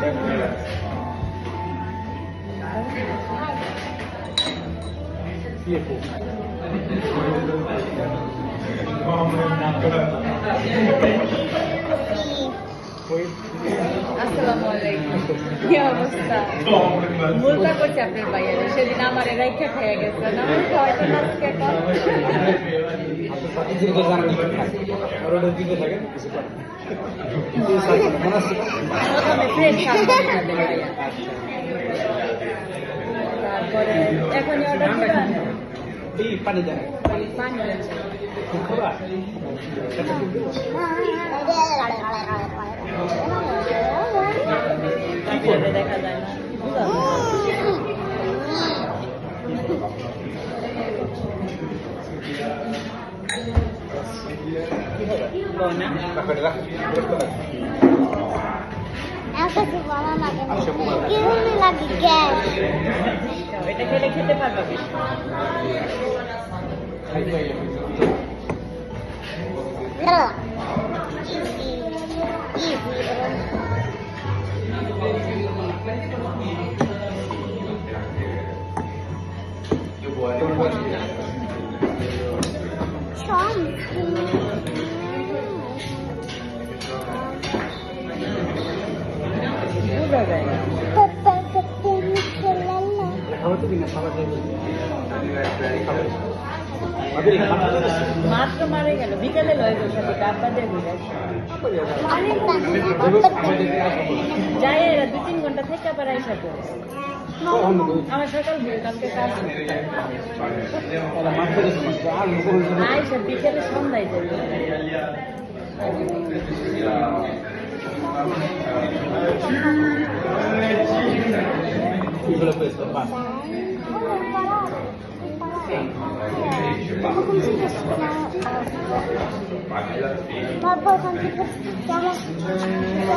আসসালামু আলাইকুম। কি অবস্থা? ভুলটা করছে আপনার ভাইয়ের, সেদিন আমার রাইখা খেয়ে গেছে না, হয়তো আজকে তারপরে এখনই অর্ডার দিবেন। পানি দেন, পানি দেখা যায় না। এটা খেলে খেতে পারবা বেশি। মাত্র মারে গেল, বিকেলে লয়ে গেল ডাব্বাদের যাই এরা 2-3 ঘন্টা থেকে আবার আইসা পড়ে। আমার সকাল কালকে কাজ আইসা বিকেলে সন্ধ্যায় যাবে।